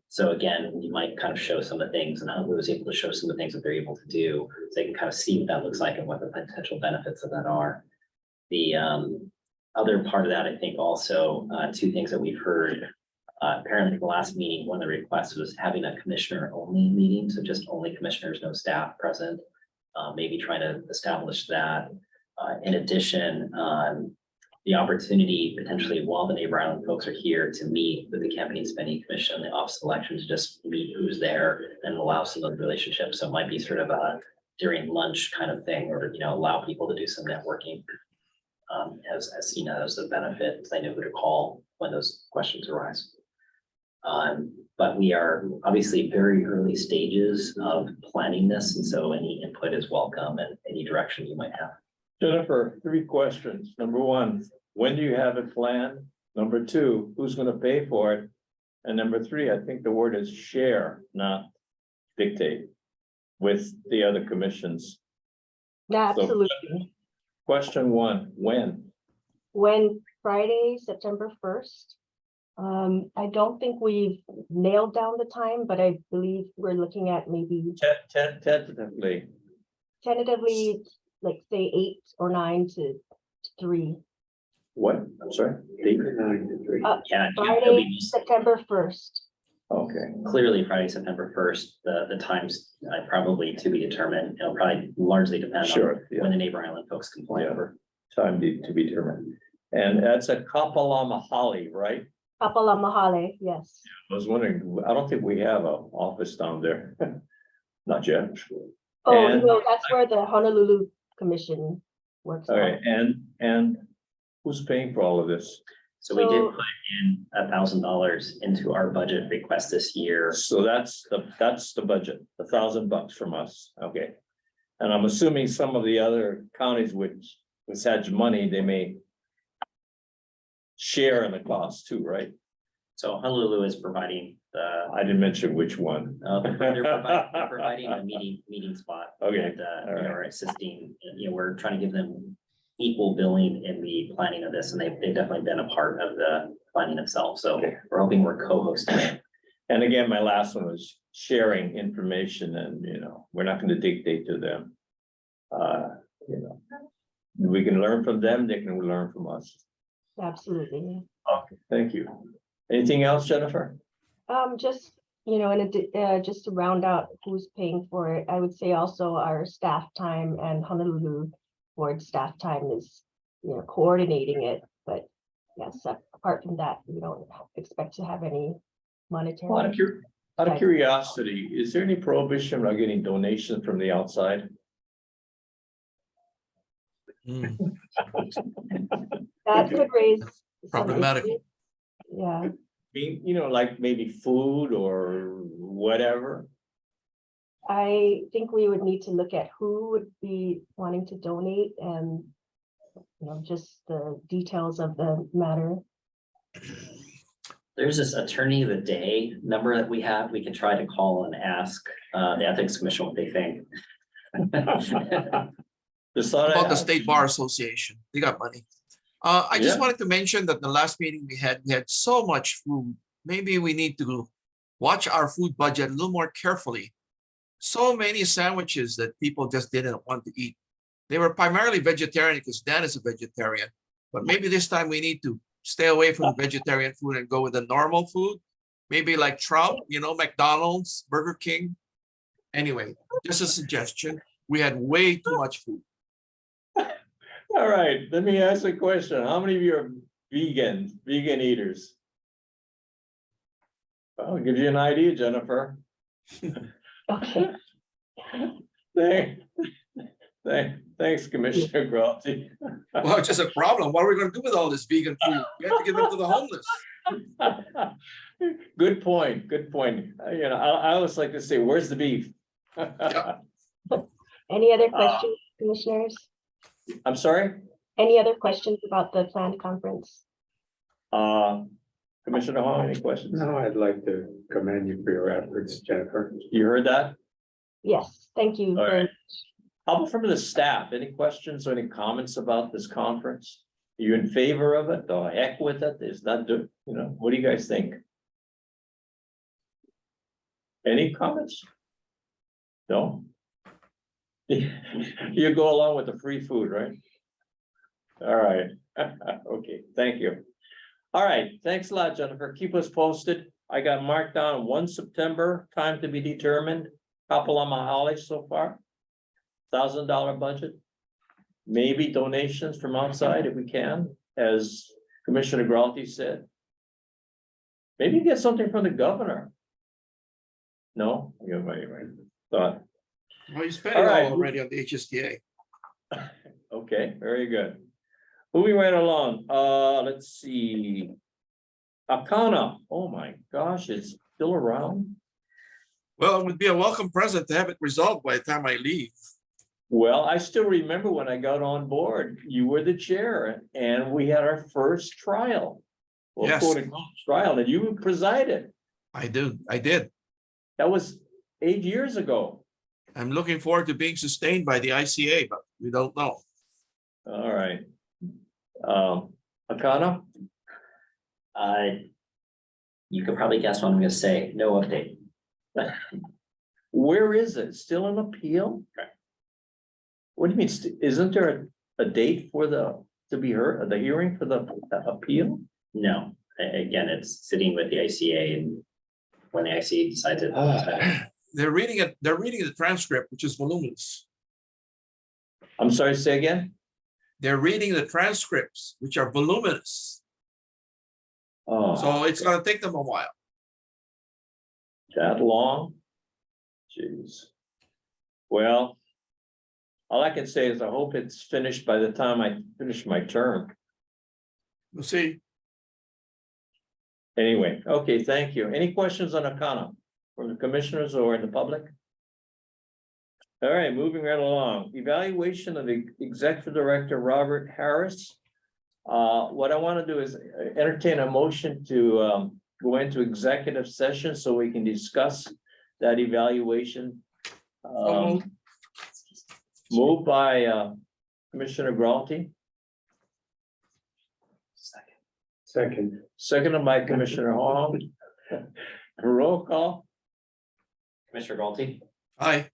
So again, you might kind of show some of the things, and Honolulu was able to show some of the things that they're able to do, so they can kind of see what that looks like and what the potential benefits of that are. The other part of that, I think also, two things that we've heard. Apparently the last meeting, one of the requests was having a commissioner only meeting, so just only commissioners, no staff present. Maybe trying to establish that. In addition, the opportunity potentially while the neighbor island folks are here to meet with the Campaign Spending Commission, the Office of Elections, just meet who's there and allow some of the relationships. So it might be sort of a during lunch kind of thing, or allow people to do some networking as seen as a benefit. They know who to call when those questions arise. But we are obviously very early stages of planning this, and so any input is welcome and any direction you might have. Jennifer, 3 questions. Number 1, when do you have it planned? Number 2, who's going to pay for it? And number 3, I think the word is share, not dictate with the other commissions. Absolutely. Question 1, when? When Friday, September 1st. I don't think we've nailed down the time, but I believe we're looking at maybe tentatively, like say 8 or 9 to 3. What? I'm sorry. 8 or 9 to 3. Yeah, Friday, September 1st. Okay. Clearly Friday, September 1st, the times probably to be determined. It'll probably largely depend on when the neighbor island folks can play over. Time to be determined. And that's a Kapalamahali, right? Kapalamahale, yes. I was wondering, I don't think we have an office down there. Not yet. Oh, And- no, that's where the Honolulu Commission works. All right, out. and who's paying for all of this? So we did put in $1,000 into our budget request this year. So that's the budget, $1,000 from us, okay. And I'm assuming some of the other counties which had money, they may share in the cost too, right? So Honolulu is providing I didn't mention which one. they're providing a meeting spot. Okay, And, all right. are assisting, we're trying to give them equal billing in the planning of this, and they've definitely been a part of the planning itself. So Okay. we're hoping we're co-hosting it. And again, my last one was sharing information, and we're not going to dictate to them. We can learn from them, they can learn from us. Absolutely. Okay, thank you. Anything else, Jennifer? Just, just to round out who's paying for it, I would say also our staff time and Honolulu board staff time is, coordinating it, but yes, apart from that, we don't expect to have any monetary. Out of curiosity, is there any prohibition on getting donations from the outside? Hmm, That could raise some Problematic. issues. Yeah, Like maybe food or whatever. I think we would need to look at who would be wanting to donate and, just the details of the matter. There's this attorney of the day number that we have. We can try to call and ask the Ethics Commission what they think. Just thought About I'd the ask. State Bar Association, they got money. I just Yeah. wanted to mention that the last meeting we had so much food. Maybe we need to watch our food budget a little more carefully. So many sandwiches that people just didn't want to eat. They were primarily vegetarian because Dan is a vegetarian. But maybe this time we need to stay away from vegetarian food and go with the normal food. Maybe like trout, McDonald's, Burger King. Anyway, just a suggestion. We had way too much food. All right, let me ask a question. How many of you are vegan eaters? I'll give you an idea, Jennifer. Okay, Thanks, Commissioner Gralty. Well, it's just a problem. What are we going to do with all this vegan food? We have to give them to the homeless. Good point, good point. I always like to say, where's the beef? any other questions, commissioners? I'm sorry? Any other questions about the planned conference? Commissioner Hall, any questions? No, I'd like to commend you for your efforts, Jennifer. You heard that? Yes, thank you. All very right. How about from the staff? Any questions or any comments about this conference? Are you in favor of it? The heck with it? Is that, what do you guys think? Any comments? No? You go along with the free food, right? All right. Okay, thank you. All right, thanks a lot, Jennifer. Keep us posted. I got marked down 1 September, time to be determined. Couple on my holidays so far. $1,000 budget. Maybe donations from outside if we can, as Commissioner Gralty said. Maybe get something from the governor. No, you're right. Thought. Well, you spent All it right. all already on the HSTA. Okay, very good. Moving right along, let's see. Akana, oh my gosh, it's still around? Well, it would be a welcome present to have it resolved by the time I leave. Well, I still remember when I got on board, you were the chair and we had our first trial. Well, Yes. quote unquote trial, and you presided. I did. That was 8 years ago. I'm looking forward to being sustained by the ICA, but we don't know. All right. Akana? You could probably guess what I'm gonna say. No update. Where is it? Still an appeal? What do you mean? Isn't there a date for to be heard, the hearing for the appeal? No, again, it's sitting with the ICA, and when the ICA decides it. They're reading it. They're reading the transcript, which is voluminous. I'm sorry, say again? They're reading the transcripts, which are voluminous. Oh, So it's going to take them a while. that long? Jeez. Well, all I can say is I hope it's finished by the time I finish my term. We'll see. Anyway, okay, thank you. Any questions on Akana from the commissioners or in the public? All right, moving right along. Evaluation of the executive director, Robert Harris. What I want to do is entertain a motion to go into executive session so we can discuss that evaluation. Moved by Commissioner Gralty, Second, seconded by Commissioner Hall. Roll call. Commissioner Galti, Aye.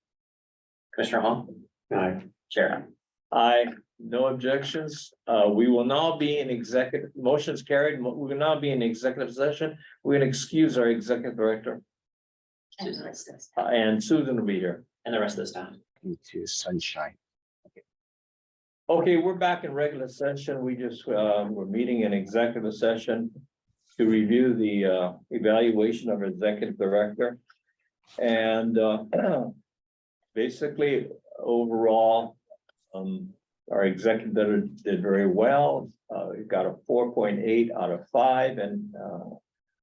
Commissioner Hong, aye. Chair. Aye. No objections. We will now be in executive, motions carried. We will now be in executive session. We're gonna excuse our executive director, and Susan will be here. And the rest of the staff. Into sunshine. Okay, we're back in regular session. We just, we're meeting in executive session to review the, evaluation of our executive director. And, basically, overall, our executive director did very well. We got a 4.8 out of 5, and,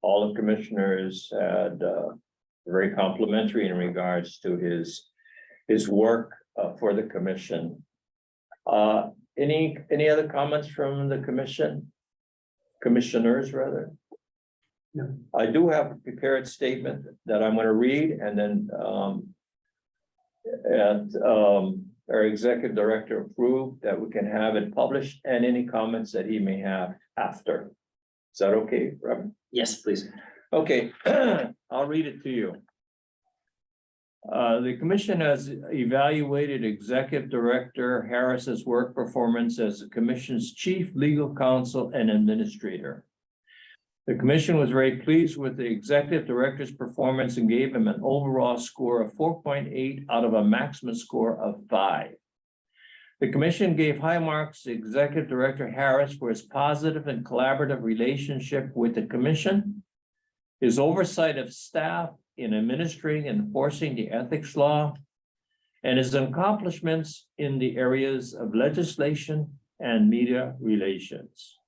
all the commissioners had, very complimentary in regards to his work, for the commission. Any other comments from the commissioners rather? No. I do have a prepared statement that I'm gonna read, and then, our executive director approved that we can have it published, and any comments that he may have after. Is that okay, Robin? Yes, please. Okay, I'll read it to you. The commission has evaluated Executive Director Harris's work performance as the commission's chief legal counsel and administrator. The commission was very pleased with the executive director's performance and gave him an overall score of 4.8 out of a maximum score of 5. The commission gave high marks to Executive Director Harris for his positive and collaborative relationship with the commission, his oversight of staff in administering and enforcing the ethics law, and his accomplishments in the areas of legislation and media relations.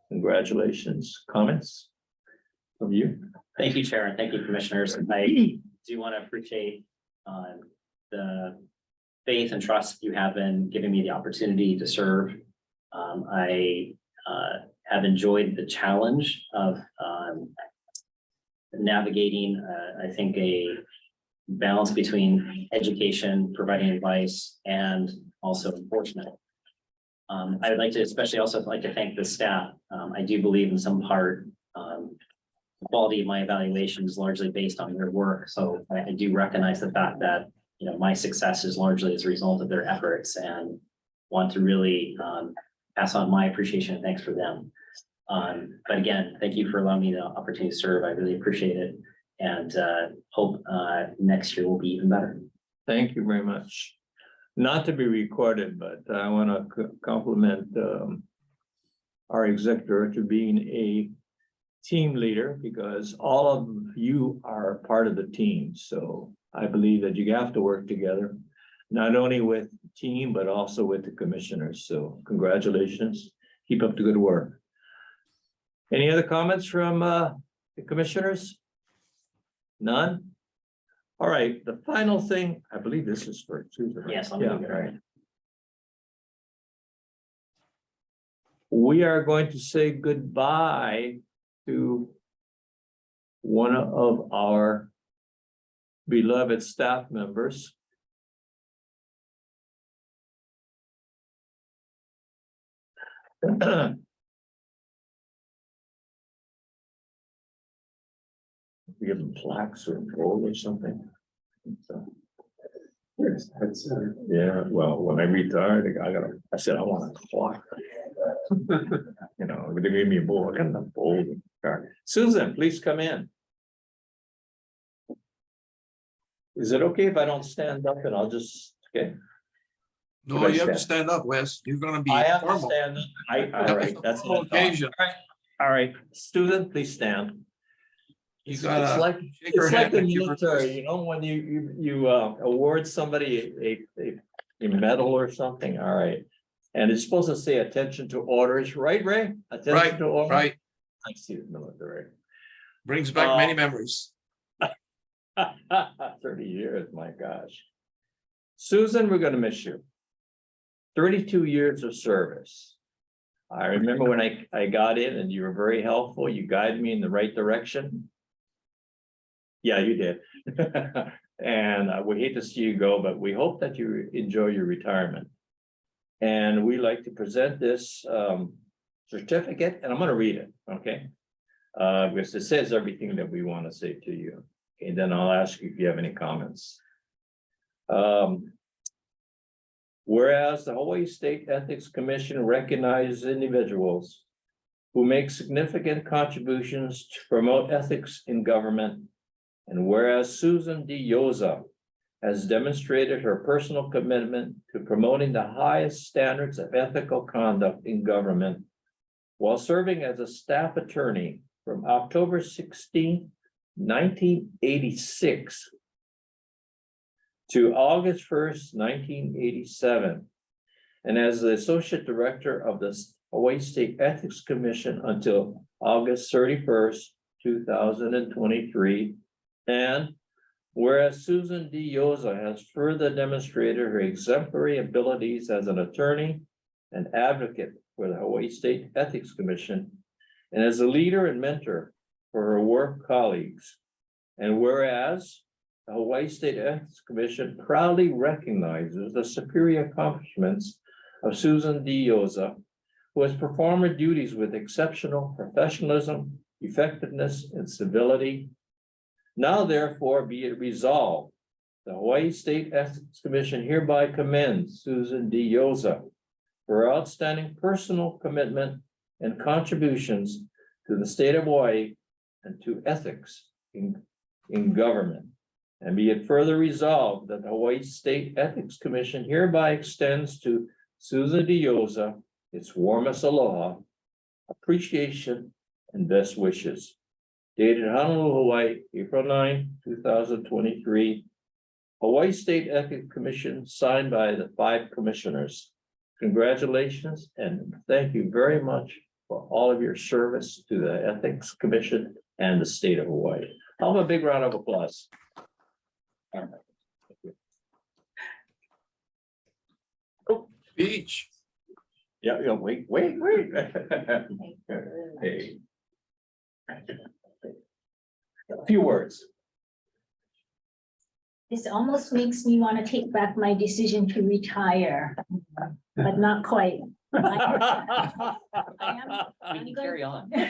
Congratulations. Comments from you? Thank you, Chair, and thank you, Commissioners. I do want to appreciate the faith and trust you have in giving me the opportunity to serve. I have enjoyed the challenge of navigating, I think, a balance between education, providing advice, and also enforcement. I would like to especially also like to thank the staff. I do believe in some part, the quality of my evaluation is largely based on their work. So I do recognize the fact that, you know, my success is largely as a result of their efforts, and want to really pass on my appreciation and thanks for them. But again, thank you for allowing me the opportunity to serve. I really appreciate it, and hope next year will be even better. Thank you very much. Not to be recorded, but I want to compliment our executive director being a team leader, because all of you are part of the team. So I believe that you have to work together, not only with the team, but also with the commissioners. So congratulations. Keep up the good work. Any other comments from the commissioners? None? All right, the final thing, I believe this is for Susan. Right? Yes, I'm Yeah, gonna get it. right. We are going to say goodbye to one of our beloved staff members. Give them plaques or gold or something. So, Yes, that's, yeah, well, when I retired, I said, I want a clock. You know, they gave me a bowl, I got enough bowl. Susan, please come in. Is it okay if I don't stand up and I'll just, okay? No, Should I you have to stand? stand up, Wes. You're gonna be I have to formal. stand up. All right, that's Formal what I thought. occasion. All right, Susan, please stand. You It's gotta like, shake her it's like hand the and give her a military, twist. you know, when you award somebody a medal or something, all right. And it's supposed to say attention to orders, right, Ray? Attention Right, to orders. right. I see the military. Brings back many Uh, memories. 30 years, my gosh. Susan, we're gonna miss you. 32 years of service. I remember when I got in and you were very helpful. You guided me in the right direction. Yeah, you did. And we hate to see you go, but we hope that you enjoy your retirement. And we like to present this certificate, and I'm gonna read it, okay? Because it says everything that we want to say to you. And then I'll ask you if you have any comments. Whereas the Hawaii State Ethics Commission recognizes individuals who make significant contributions to promote ethics in government. And whereas Susan D. Yoza has demonstrated her personal commitment to promoting the highest standards of ethical conduct in government while serving as a staff attorney from October 16, 1986 to August 1st, 1987, and as the Associate Director of the Hawaii State Ethics Commission until August 31st, 2023. And whereas Susan D. Yoza has further demonstrated her exemplary abilities as an attorney and advocate for the Hawaii State Ethics Commission, and as a leader and mentor for her work colleagues. And whereas the Hawaii State Ethics Commission proudly recognizes the superior accomplishments of Susan D. Yoza, who has performed her duties with exceptional professionalism, effectiveness, and civility. Now therefore be it resolved, the Hawaii State Ethics Commission hereby commends Susan D. Yoza for her outstanding personal commitment and contributions to the state of Hawaii and to ethics in government. And be it further resolved that the Hawaii State Ethics Commission hereby extends to Susan D. Yoza its warmest aloha, appreciation, and best wishes. Dated Honolulu, Hawaii, April 9, 2023. Hawaii State Ethics Commission signed by the 5 commissioners. Congratulations and thank you very much for all of your service to the Ethics Commission and the state of Hawaii. How about a big round of applause? Beach. Yeah, wait. Hey. A few words. This almost makes me want to take back my decision to retire, but not quite. I'm Carry on. going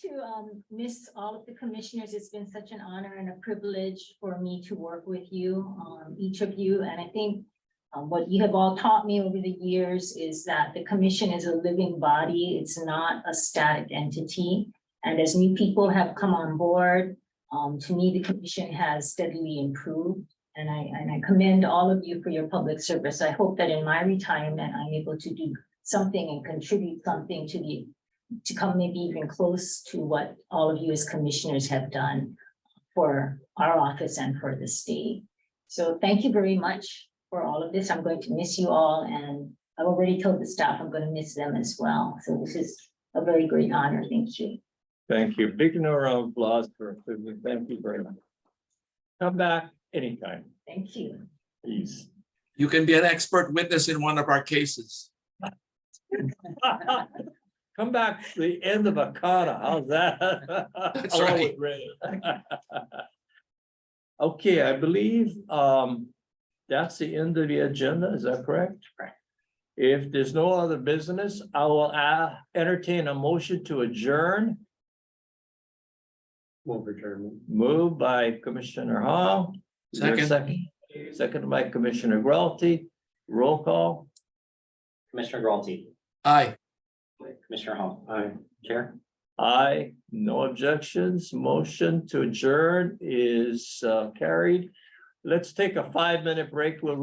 to miss all of the commissioners. It's been such an honor and a privilege for me to work with you, each of you. And I think what you have all taught me over the years is that the commission is a living body. It's not a static entity. And as new people have come on board, to me, the commission has steadily improved. And I commend all of you for your public service. I hope that in my retirement, I'm able to do something and contribute something to come maybe even close to what all of you as commissioners have done for our office and for the state. So thank you very much for all of this. I'm going to miss you all, and I've already told the staff I'm going to miss them as well. So this is a very great honor. Thank you. Thank you. Big round of applause for thank you very much. Come back anytime, Thank you. please. You can be an expert witness in one of our cases. Come back to the end of a kata. How's that? That's right. Okay, I believe that's the end of the agenda. Is that correct? Correct. If there's no other business, I will entertain a motion to adjourn. Move adjournment. Moved by Commissioner Hall. Is there a Second. Second by Commissioner Grelty. Roll call. Commissioner Gralty, Aye. Commissioner Hall, Aye. Chair. Aye, no objections. Motion to adjourn is carried. Let's take a 5-minute break. We'll